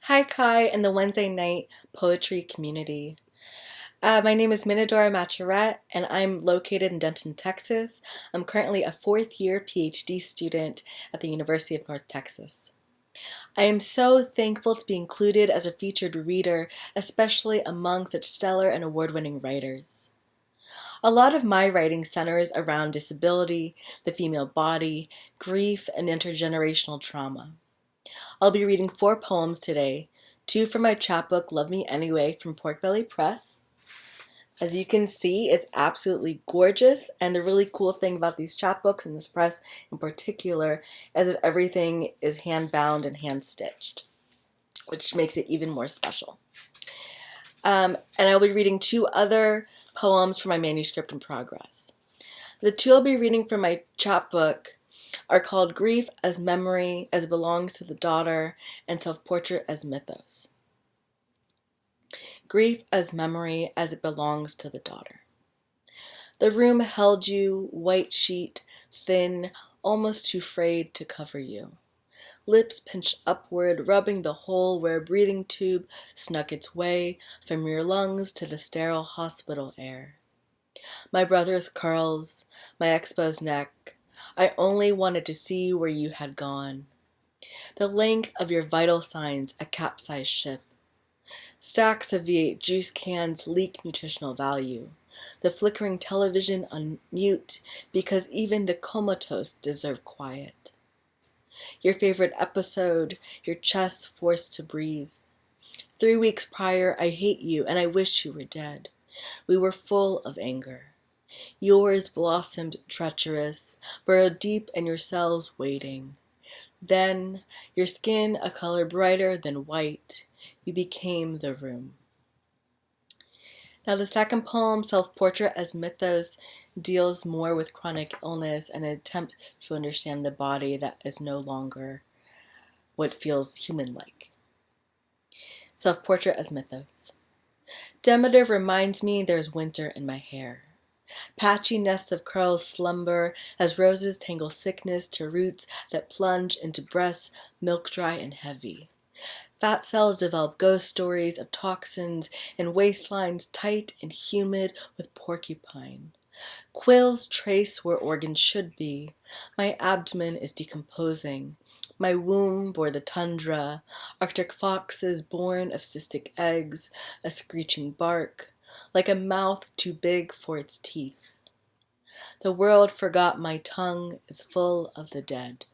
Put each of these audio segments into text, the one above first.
Hi, Kai, and the Wednesday night poetry community. My name is Minadora Macheret, and I'm located in Denton, Texas. I'm currently a fourth year PhD student at the University of North Texas. I am so thankful to be included as a featured reader, especially among such stellar and award-winning writers. A lot of my writing centers around disability, the female body, grief, and intergenerational trauma. I'll be reading 4 poems today, 2 from my chapbook, Love Me Anyway, from Pork Belly Press. As you can see, it's absolutely gorgeous, and the really cool thing about these chapbooks and this press in particular is that everything is hand-bound and hand-stitched, which makes it even more special. And I'll be reading 2 other poems from my manuscript in progress. The 2 I'll be reading from my chapbook are called Grief as Memory as Belongs to the Daughter and Self-Portrait as Mythos. Grief as memory as it belongs to the daughter. The room held you, white sheet, thin, almost too frayed to cover you. Lips pinched upward, rubbing the hole where a breathing tube snuck its way from your lungs to the sterile hospital air. My brother's curls, my exposed neck, I only wanted to see where you had gone. The length of your vital signs, a capsized ship. Stacks of V8 juice cans leak nutritional value. The flickering television on mute because even the comatose deserve quiet. Your favorite episode, your chest forced to breathe. 3 weeks prior, I hate you and I wish you were dead. We were full of anger. Yours blossomed treacherous, burrowed deep in your cells waiting. Then, your skin a color brighter than white, you became the room. Now the second poem, Self-Portrait as Mythos, deals more with chronic illness and an attempt to understand the body that is no longer what feels human-like. Self-Portrait as Mythos. Demeter reminds me there's winter in my hair. Patchy nests of curls slumber as roses tangle sickness to roots that plunge into breasts milk dry and heavy. Fat cells develop ghost stories of toxins and waistlines tight and humid with porcupine. Quills trace where organs should be. My abdomen is decomposing. My womb bore the tundra, Arctic foxes born of cystic eggs, a screeching bark, like a mouth too big for its teeth. The world forgot my tongue is full of the dead.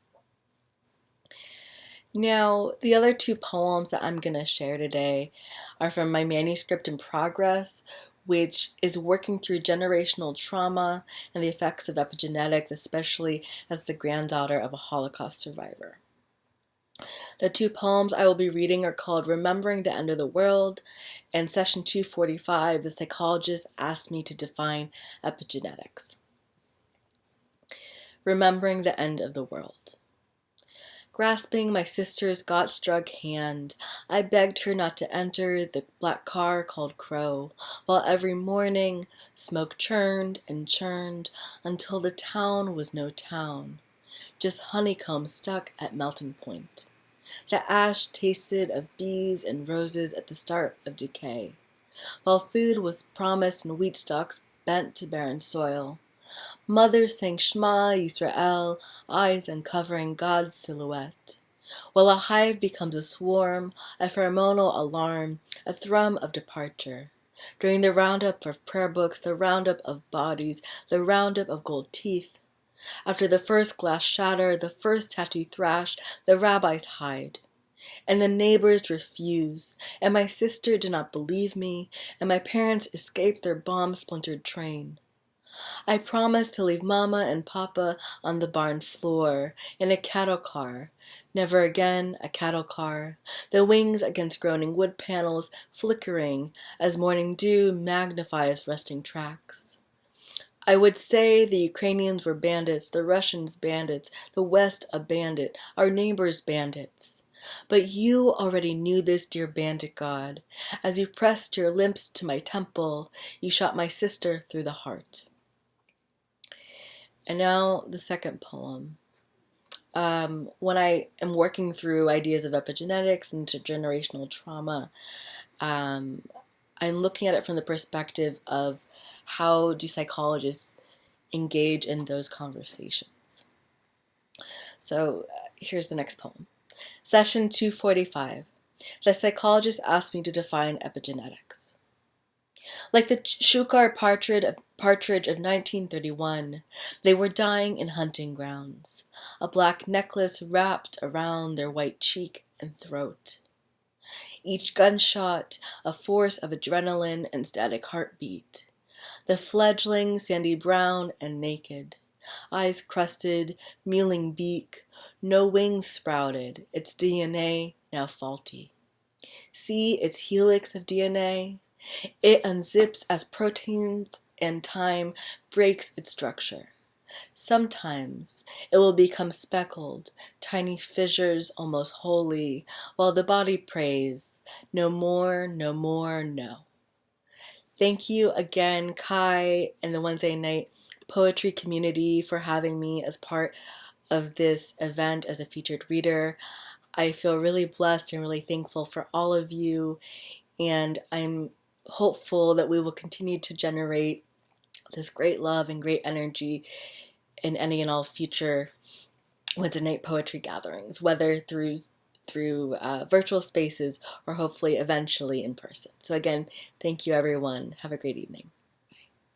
Now, the other 2 poems that I'm going to share today are from my manuscript in progress, which is working through generational trauma and the effects of epigenetics, especially as the granddaughter of a Holocaust survivor. The 2 poems I will be reading are called Remembering the End of the World and Session 245, The Psychologist Asked Me to Define Epigenetics. Remembering the End of the World. Grasping my sister's gut-struck hand, I begged her not to enter the black car called Crow, while every morning smoke churned and churned until the town was no town, just honeycomb stuck at melting point. The ash tasted of bees and roses at the start of decay, while food was promised in wheat stalks bent to barren soil. Mothers sang Shema Yisrael, eyes uncovering God's silhouette. While a hive becomes a swarm, a pheromonal alarm, a thrum of departure. During the roundup of prayer books, the roundup of bodies, the roundup of gold teeth. After the first glass shatter, the first tattoo thrash, the rabbis hide. And the neighbors refuse, and my sister did not believe me, and my parents escaped their bomb-splintered train. I promised to leave Mama and Papa on the barn floor in a cattle car. Never again a cattle car. The wings against groaning wood panels flickering as morning dew magnifies rusting tracks. I would say the Ukrainians were bandits, the Russians bandits, the West a bandit, our neighbors bandits. But you already knew this, dear bandit god. As you pressed your lips to my temple, you shot my sister through the heart. And now the second poem. when I am working through ideas of epigenetics and intergenerational trauma, um, I'm looking at it from the perspective of how do psychologists engage in those conversations. So here's the next poem. Session 245. The psychologist asked me to define epigenetics. Like the Shukar partridge of 1931, they were dying in hunting grounds, a black necklace wrapped around their white cheek and throat. Each gunshot a force of adrenaline and static heartbeat. The fledgling sandy brown and naked, eyes crusted, mewling beak, no wings sprouted, its DNA now faulty. See its helix of DNA? It unzips as proteins and time breaks its structure. Sometimes it will become speckled, tiny fissures almost wholly, while the body prays, no more, no more, no. Thank you again, Kai and the Wednesday night poetry community for having me as part of this event as a featured reader. I feel really blessed and really thankful for all of you, and I'm hopeful that we will continue to generate this great love and great energy in any and all future Wednesday night poetry gatherings, whether through virtual spaces or hopefully eventually in person. So again, thank you everyone. Have a great evening.